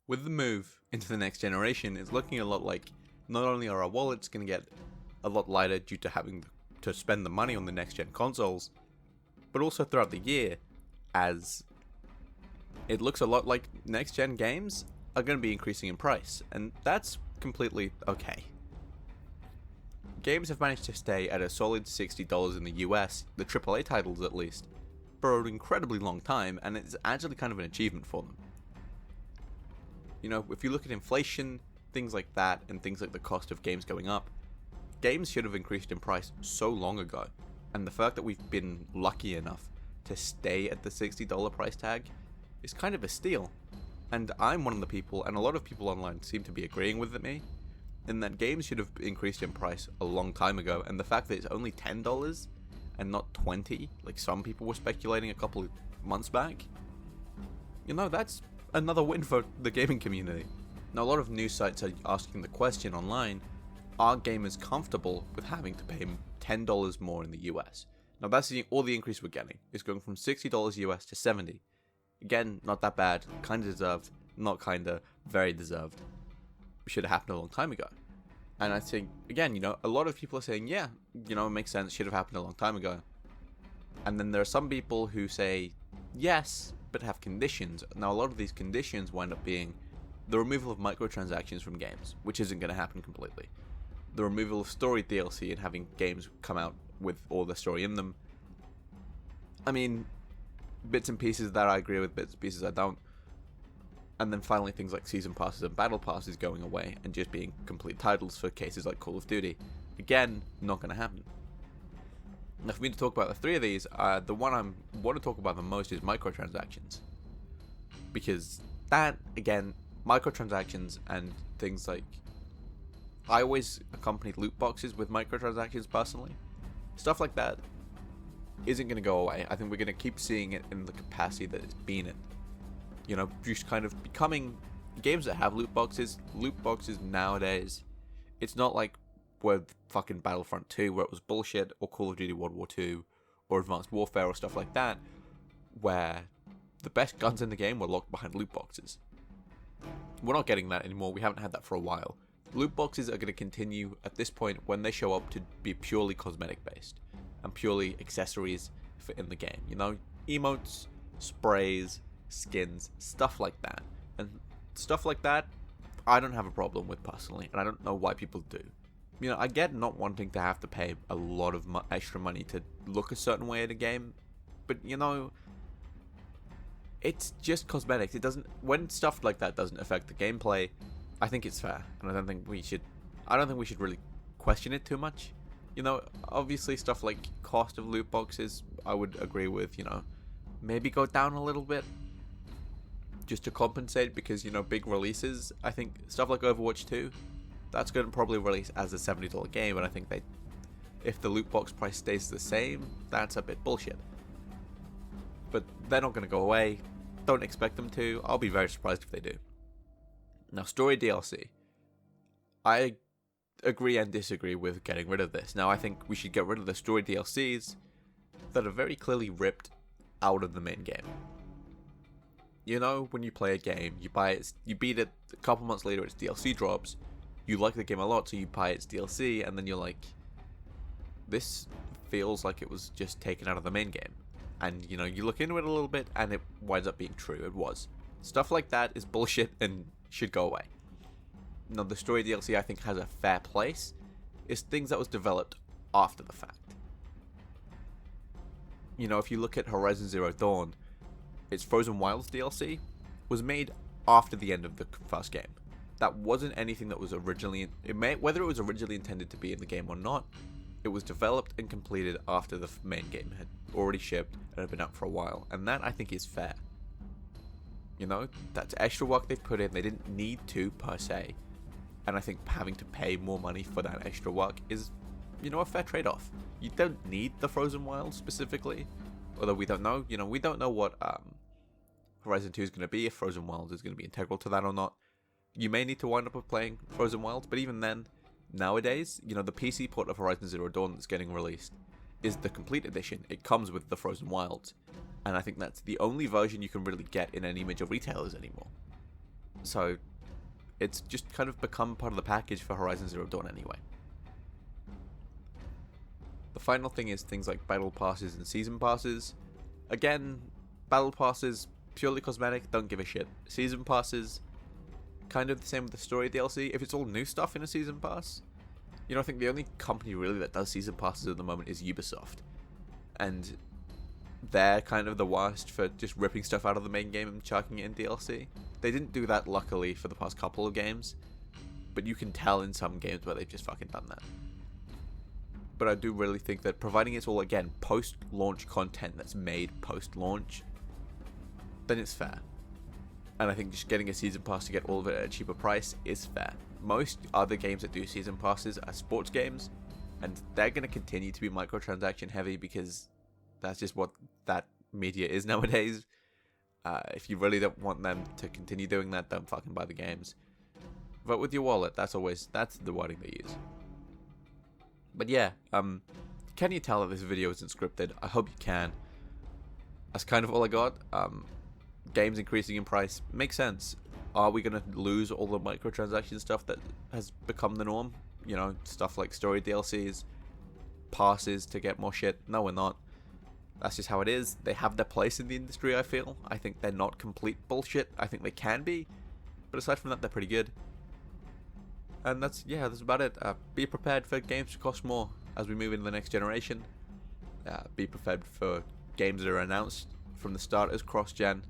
With the move into the next generation, it's looking a lot like not only are our wallets going to get a lot lighter due to having to spend the money on the next gen consoles, but also throughout the year, as it looks a lot like next gen games are going to be increasing in price, and that's completely okay. Games have managed to stay at a solid $60 in the US, the AAA titles at least, for an incredibly long time, and it's actually kind of an achievement for them. You know, if you look at inflation, things like that, and things like the cost of games going up, games should have increased in price so long ago, and the fact that we've been lucky enough to stay at the $60 price tag is kind of a steal. And I'm one of the people, and a lot of people online seem to be agreeing with me, in that games should have increased in price a long time ago, and the fact that it's only $10 and not $20, like some people were speculating a couple of months back, you know, that's another win for the gaming community. Now, a lot of news sites are asking the question online, are gamers comfortable with having to pay $10 more in the US? Now, that's all the increase we're getting. It's going from $60 US to $70. Again, not that bad, kinda deserved, not kinda, very deserved. Should have happened a long time ago. And I think, again, you know, a lot of people are saying, yeah, you know, it makes sense, should have happened a long time ago. And then there are some people who say, yes, but have conditions. Now, a lot of these conditions wind up being the removal of microtransactions from games, which isn't going to happen completely. The removal of story DLC and having games come out with all the story in them. I mean, bits and pieces that I agree with, bits and pieces I don't. And then finally things like season passes and battle passes going away and just being complete titles for cases like Call of Duty. Again, not going to happen. Now, for me to talk about the three of these, the one I want to talk about the most is microtransactions. Because that, again, microtransactions and things like... I always accompanied loot boxes with microtransactions personally. Stuff like that isn't going to go away. I think we're going to keep seeing it in the capacity that it's been in. You know, just kind of becoming games that have loot boxes. Loot boxes nowadays, it's not like with fucking Battlefront 2 where it was bullshit, or Call of Duty World War 2, or Advanced Warfare or stuff like that, where the best guns in the game were locked behind loot boxes. We're not getting that anymore. We haven't had that for a while. Loot boxes are going to continue at this point when they show up to be purely cosmetic based and purely accessories for in the game. You know, emotes, sprays, skins, stuff like that. And stuff like that, I don't have a problem with personally, and I don't know why people do. You know, I get not wanting to have to pay a lot of extra money to look a certain way at a game, but you know, it's just cosmetics. It doesn't, when stuff like that doesn't affect the gameplay, I think it's fair, and I don't think we should really question it too much. You know, obviously stuff like cost of loot boxes, I would agree with, you know, maybe go down a little bit just to compensate, because, you know, big releases, I think stuff like Overwatch 2, that's going to probably release as a $70 game, and I think if the loot box price stays the same, that's a bit bullshit. But they're not going to go away. Don't expect them to. I'll be very surprised if they do. Now, story DLC. I agree and disagree with getting rid of this. Now, I think we should get rid of the story DLCs that are very clearly ripped out of the main game. You know, when you play a game, you buy it, you beat it, a couple months later its DLC drops, you like the game a lot, so you buy its DLC, and then you're like, this feels like it was just taken out of the main game. And, you know, you look into it a little bit, and it winds up being true. It was. Stuff like that is bullshit and should go away. Now, the story DLC I think has a fair place. It's things that was developed after the fact. You know, if you look at Horizon Zero Dawn, its Frozen Wilds DLC was made after the end of the first game. That wasn't anything that was originally... whether it was originally intended to be in the game or not, it was developed and completed after the main game had already shipped and had been out for a while. And that, I think, is fair. You know, that's extra work they've put in. They didn't need to, per se. And I think having to pay more money for that extra work is, you know, a fair trade-off. You don't need the Frozen Wilds specifically. Although we don't know. You know, we don't know what Horizon 2 is going to be, if Frozen Wilds is going to be integral to that or not. You may need to wind up with playing Frozen Wilds, but even then, nowadays, you know, the PC port of Horizon Zero Dawn that's getting released is the complete edition. It comes with the Frozen Wilds. And I think that's the only version you can really get in any major retailers anymore. So it's just kind of become part of the package for Horizon Zero Dawn anyway. The final thing is things like battle passes and season passes. Again, battle passes, purely cosmetic, don't give a shit. Season passes, kind of the same with the story DLC. If it's all new stuff in a season pass, you know, I think the only company really that does season passes at the moment is Ubisoft. And they're kind of the worst for just ripping stuff out of the main game and chucking it in DLC. They didn't do that, luckily, for the past couple of games, but you can tell in some games where they've just fucking done that. But I do really think that providing it's all, again, post-launch content that's made post-launch, then it's fair. And I think just getting a season pass to get all of it at a cheaper price is fair. Most other games that do season passes are sports games, and they're going to continue to be microtransaction heavy because that's just what that media is nowadays. If you really don't want them to continue doing that, don't fucking buy the games. Vote with your wallet. That's the wording they use. But yeah, can you tell that this video isn't scripted? I hope you can. That's kind of all I got. Games increasing in price makes sense. Are we going to lose all the microtransaction stuff that has become the norm? You know, stuff like story DLCs, passes to get more shit. No, we're not. That's just how it is. They have their place in the industry, I feel. I think they're not complete bullshit. I think they can be. But aside from that, they're pretty good. And that's about it. Be prepared for games to cost more as we move into the next generation. Be prepared for games that are announced from the start as cross-gen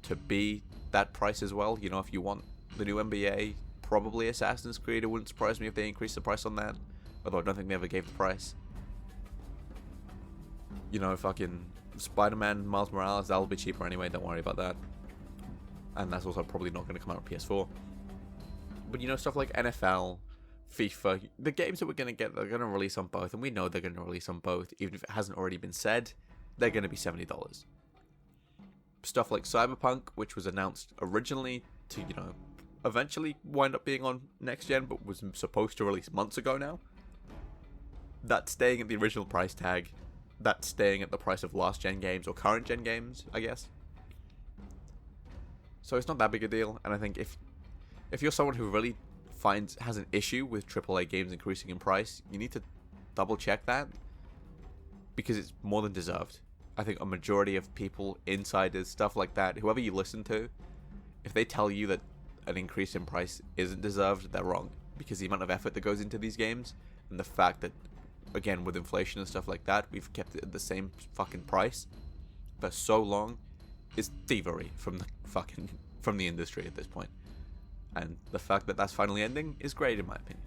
to be that price as well. You know, if you want the new NBA, probably Assassin's Creed, it wouldn't surprise me if they increased the price on that. Although I don't think they ever gave the price. You know, fucking Spider-Man, Miles Morales, that'll be cheaper anyway, don't worry about that. And that's also probably not going to come out on PS4. But you know, stuff like NFL, FIFA, the games that we're going to get, they're going to release on both, and we know they're going to release on both, even if it hasn't already been said, they're going to be $70. Stuff like Cyberpunk, which was announced originally to, you know, eventually wind up being on next gen, but was supposed to release months ago now. That's staying at the original price tag. That's staying at the price of last gen games, or current gen games, I guess. So it's not that big a deal, and I think if you're someone who really has an issue with AAA games increasing in price, you need to double check that, because it's more than deserved. I think a majority of people, insiders, stuff like that, whoever you listen to, if they tell you that an increase in price isn't deserved, they're wrong. Because the amount of effort that goes into these games, and the fact that, again, with inflation and stuff like that, we've kept it at the same fucking price for so long, is thievery from the industry at this point. And the fact that that's finally ending is great in my opinion.